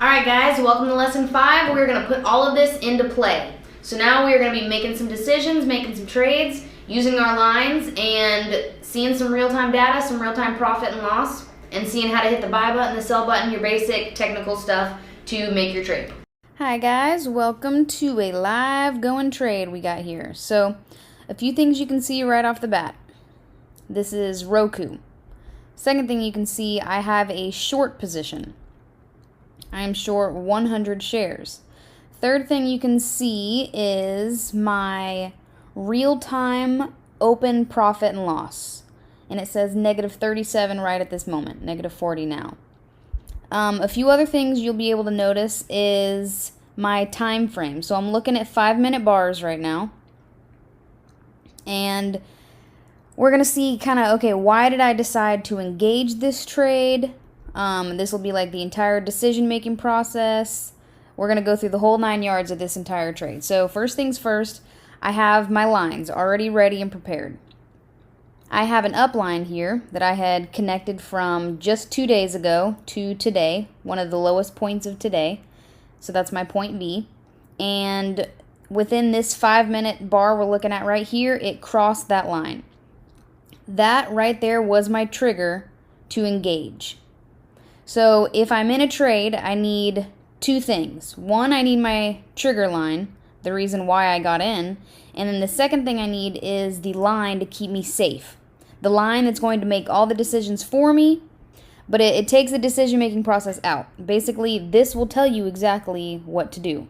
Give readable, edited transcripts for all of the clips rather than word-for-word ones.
Alright guys, welcome to lesson 5. We're going to put all of this into play. So now we're going to be making some decisions, making some trades, using our lines, and seeing some real-time data, some real-time profit and loss, and seeing how to hit the buy button, the sell button, your basic technical stuff to make your trade. Hi guys, welcome to a live going trade we got here. So a few things you can see right off the bat. This is Roku. Second thing you can see, I have a short position. I am short 100 shares. Third thing you can see is my real-time open profit and loss. And it says negative 37 right at this moment, negative 40 now. A few other things you'll be able to notice is my time frame. So I'm looking at 5-minute bars right now. And we're going to see kind of, okay, why did I decide to engage this trade? This will be like the entire decision-making process. We're going to go through the whole 9 yards of this entire trade. So first things first, I have my lines already ready and prepared. I have an upline here that I had connected from just 2 days ago to today, one of the lowest points of today. So that's my point B. And within this 5-minute bar we're looking at right here, it crossed that line. That right there was my trigger to engage. So if I'm in a trade, I need two things. One, I need my trigger line, the reason why I got in. And then the second thing I need is the line to keep me safe. The line that's going to make all the decisions for me, but it takes the decision-making process out. Basically, this will tell you exactly what to do.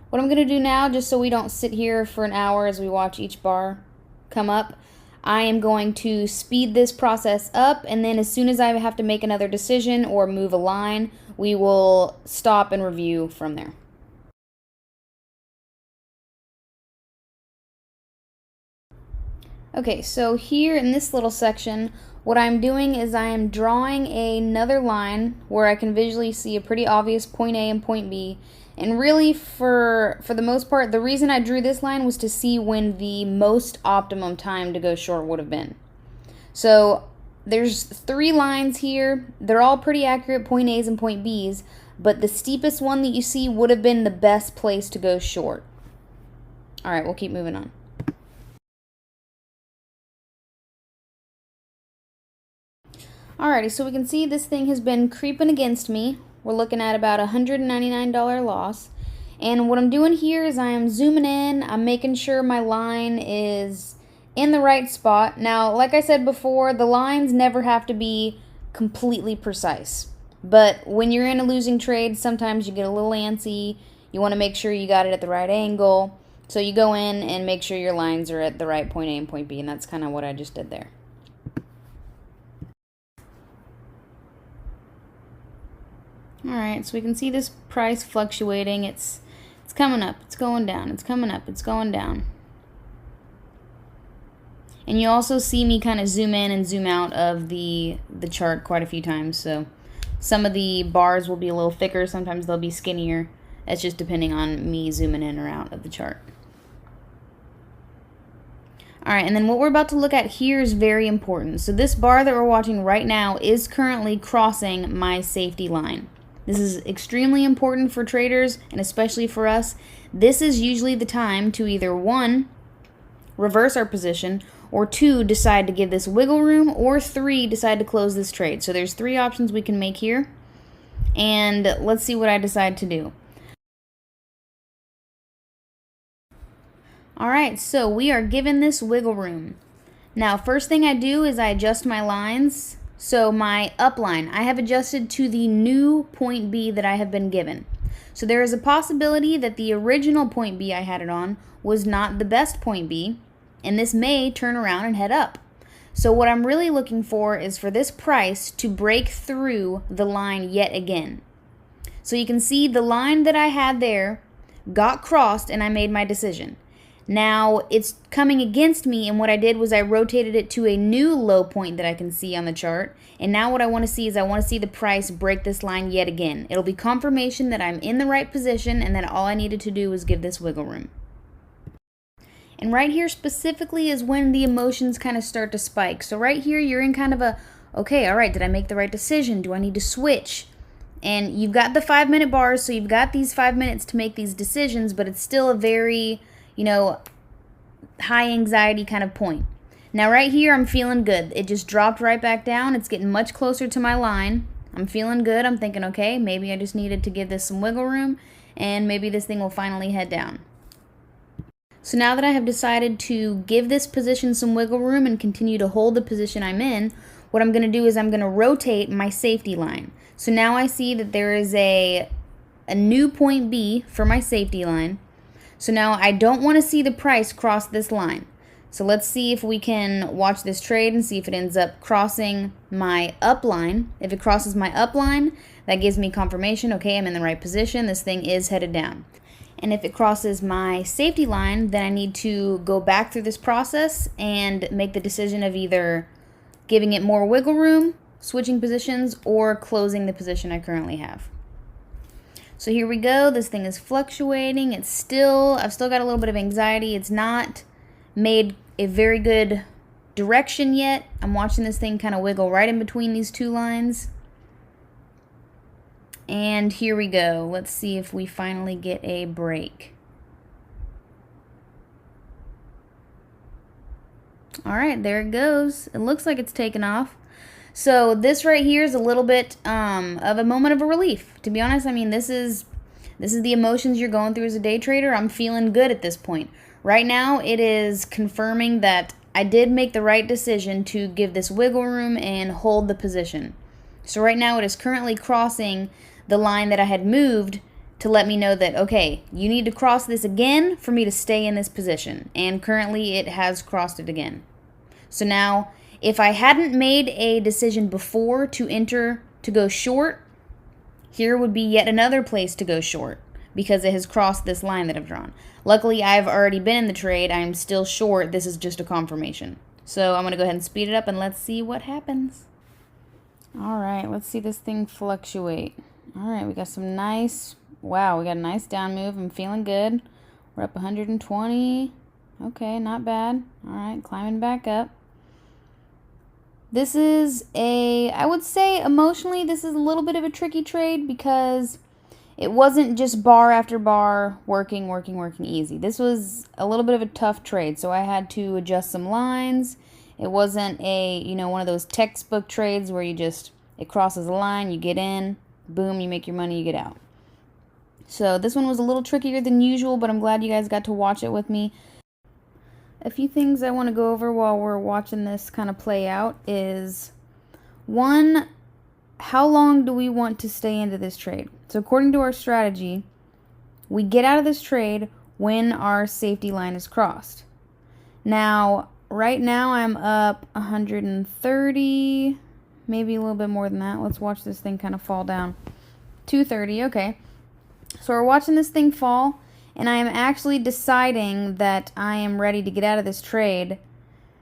What I'm going to do now, just so we don't sit here for an hour as we watch each bar come up, I am going to speed this process up, and then as soon as I have to make another decision or move a line, we will stop and review from there. Okay, so here in this little section, what I'm doing is I am drawing another line where I can visually see a pretty obvious point A and point B. And really, for the most part, the reason I drew this line was to see when the most optimum time to go short would have been. So there's 3 lines here. They're all pretty accurate, point A's and point B's, but the steepest one that you see would have been the best place to go short. All right, we'll keep moving on. Alrighty, so we can see this thing has been creeping against me. We're looking at about $199 loss. And what I'm doing here is I am zooming in. I'm making sure my line is in the right spot. Now, like I said before, the lines never have to be completely precise. But when you're in a losing trade, sometimes you get a little antsy. You want to make sure you got it at the right angle. So you go in and make sure your lines are at the right point A and point B. And that's kind of what I just did there. Alright, so we can see this price fluctuating. It's coming up, it's going down, it's coming up, it's going down. And you also see me kind of zoom in and zoom out of the chart quite a few times. So some of the bars will be a little thicker, sometimes they'll be skinnier. It's just depending on me zooming in or out of the chart. Alright, and then what we're about to look at here is very important. So this bar that we're watching right now is currently crossing my safety line. This is extremely important for traders, and especially for us. This is usually the time to either 1, reverse our position, or 2, decide to give this wiggle room, or 3, decide to close this trade. So there's 3 options we can make here, and let's see what I decide to do. Alright, so we are given this wiggle room. Now, first thing I do is I adjust my lines. So my upline, I have adjusted to the new point B that I have been given. So there is a possibility that the original point B I had it on was not the best point B, and this may turn around and head up. So what I'm really looking for is for this price to break through the line yet again. So you can see the line that I had there got crossed and I made my decision. Now it's coming against me, and what I did was I rotated it to a new low point that I can see on the chart. And now what I want to see is I want to see the price break this line yet again. It'll be confirmation that I'm in the right position and that all I needed to do was give this wiggle room. And right here specifically is when the emotions kind of start to spike. So right here you're in kind of a, okay, all right, did I make the right decision? Do I need to switch? And you've got the 5-minute bars, so you've got these 5 minutes to make these decisions, but it's still a very, high anxiety kind of point. Now right here, I'm feeling good. It just dropped right back down. It's getting much closer to my line. I'm feeling good. I'm thinking, okay, maybe I just needed to give this some wiggle room, and maybe this thing will finally head down. So now that I have decided to give this position some wiggle room and continue to hold the position I'm in, what I'm going to do is I'm going to rotate my safety line. So now I see that there is a new point B for my safety line. So now I don't want to see the price cross this line. So let's see if we can watch this trade and see if it ends up crossing my up line. If it crosses my up line, that gives me confirmation, okay, I'm in the right position. This thing is headed down. And if it crosses my safety line, then I need to go back through this process and make the decision of either giving it more wiggle room, switching positions, or closing the position I currently have. So here we go. This thing is fluctuating. I've still got a little bit of anxiety. It's not made a very good direction yet. I'm watching this thing kind of wiggle right in between these two lines. And here we go. Let's see if we finally get a break. All right, there it goes. It looks like it's taken off. So this right here is a little bit of a moment of a relief. To be honest, I mean, this is the emotions you're going through as a day trader. I'm feeling good at this point. Right now, it is confirming that I did make the right decision to give this wiggle room and hold the position. So right now, it is currently crossing the line that I had moved to let me know that, okay, you need to cross this again for me to stay in this position. And currently, it has crossed it again. So now, if I hadn't made a decision before to enter to go short, here would be yet another place to go short because it has crossed this line that I've drawn. Luckily, I've already been in the trade. I'm still short. This is just a confirmation. So I'm going to go ahead and speed it up and let's see what happens. All right, let's see this thing fluctuate. All right, we got some nice, wow, we got a nice down move. I'm feeling good. We're up 120. Okay, not bad. All right, climbing back up. This is I would say emotionally, this is a little bit of a tricky trade because it wasn't just bar after bar working easy. This was a little bit of a tough trade, so I had to adjust some lines. It wasn't one of those textbook trades where it crosses a line, you get in, boom, you make your money, you get out. So this one was a little trickier than usual, but I'm glad you guys got to watch it with me. A few things I want to go over while we're watching this kind of play out is, one, how long do we want to stay into this trade? So according to our strategy, we get out of this trade when our safety line is crossed. Now, right now I'm up 130, maybe a little bit more than that. Let's watch this thing kind of fall down. 230, okay. So we're watching this thing fall. And I am actually deciding that I am ready to get out of this trade.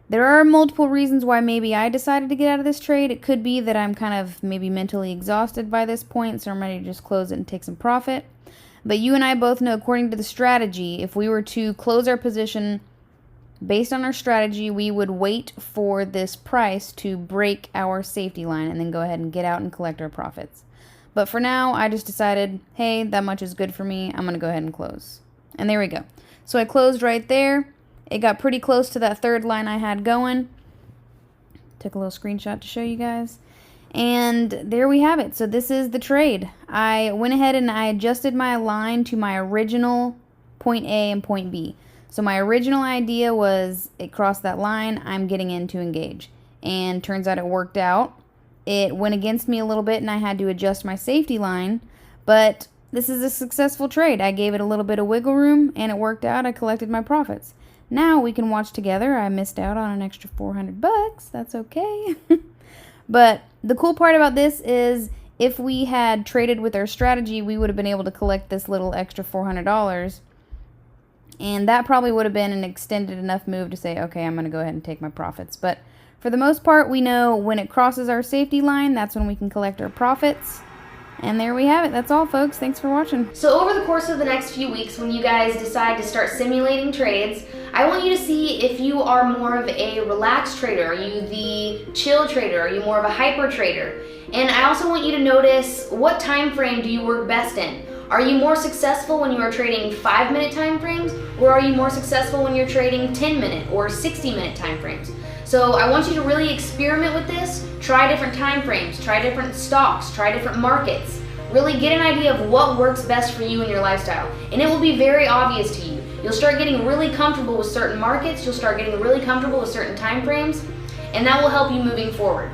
There are multiple reasons why maybe I decided to get out of this trade. It could be that I'm kind of maybe mentally exhausted by this point, so I'm ready to just close it and take some profit. But you and I both know, according to the strategy, if we were to close our position based on our strategy, we would wait for this price to break our safety line and then go ahead and get out and collect our profits. But for now, I just decided, hey, that much is good for me. I'm going to go ahead and close. And there we go. So I closed right there. It got pretty close to that third line I had going. Took a little screenshot to show you guys. And there we have it. So this is the trade. I went ahead and I adjusted my line to my original point A and point B. So my original idea was it crossed that line, I'm getting in to engage. And turns out it worked out. It went against me a little bit and I had to adjust my safety line. But this is a successful trade. I gave it a little bit of wiggle room and it worked out. I collected my profits. Now we can watch together. I missed out on an extra $400. That's okay. But the cool part about this is if we had traded with our strategy, we would have been able to collect this little extra $400. And that probably would have been an extended enough move to say, okay, I'm going to go ahead and take my profits. But for the most part, we know when it crosses our safety line, that's when we can collect our profits. And there we have it. That's all, folks. Thanks for watching. So over the course of the next few weeks, when you guys decide to start simulating trades, I want you to see if you are more of a relaxed trader. Are you the chill trader? Are you more of a hyper trader? And I also want you to notice, what time frame do you work best in? Are you more successful when you are trading 5-minute time frames, or are you more successful when you're trading 10-minute or 60-minute time frames? So I want you to really experiment with this. Try different time frames, try different stocks, try different markets. Really get an idea of what works best for you in your lifestyle. And it will be very obvious to you. You'll start getting really comfortable with certain markets, you'll start getting really comfortable with certain time frames, and that will help you moving forward.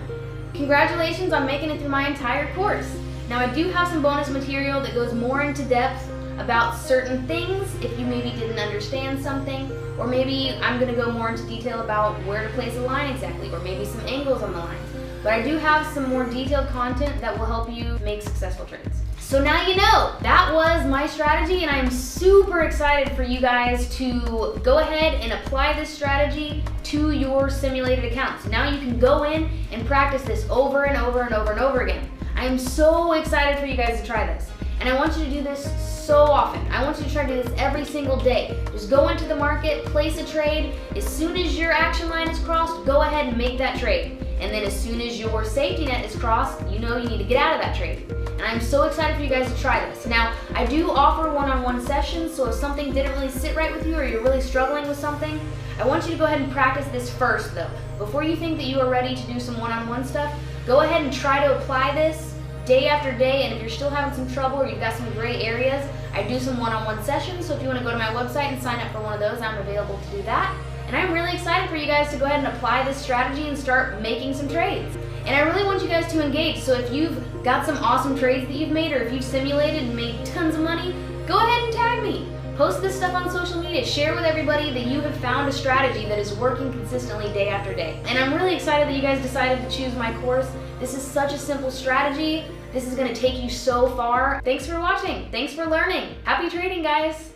Congratulations on making it through my entire course. Now I do have some bonus material that goes more into depth about certain things if you maybe didn't understand something, or maybe I'm going to go more into detail about where to place a line exactly, or maybe some angles on the lines. But I do have some more detailed content that will help you make successful trades. So now you know, that was my strategy, and I'm super excited for you guys to go ahead and apply this strategy to your simulated accounts. Now you can go in and practice this over and over and over and over again. I am so excited for you guys to try this. And I want you to do this so often. I want you to try to do this every single day. Just go into the market, place a trade. As soon as your action line is crossed, go ahead and make that trade. And then as soon as your safety net is crossed, you know you need to get out of that trade. And I'm so excited for you guys to try this. Now, I do offer one-on-one sessions, so if something didn't really sit right with you or you're really struggling with something, I want you to go ahead and practice this first though. Before you think that you are ready to do some one-on-one stuff, go ahead and try to apply this day after day, and if you're still having some trouble or you've got some gray areas, I do some one-on-one sessions, so if you want to go to my website and sign up for one of those, I'm available to do that. And I'm really excited for you guys to go ahead and apply this strategy and start making some trades. And I really want you guys to engage, so if you've got some awesome trades that you've made, or if you've simulated and made tons of money, go ahead and tag me. Post this stuff on social media. Share with everybody that you have found a strategy that is working consistently day after day. And I'm really excited that you guys decided to choose my course. This is such a simple strategy. This is going to take you so far. Thanks for watching. Thanks for learning. Happy trading, guys.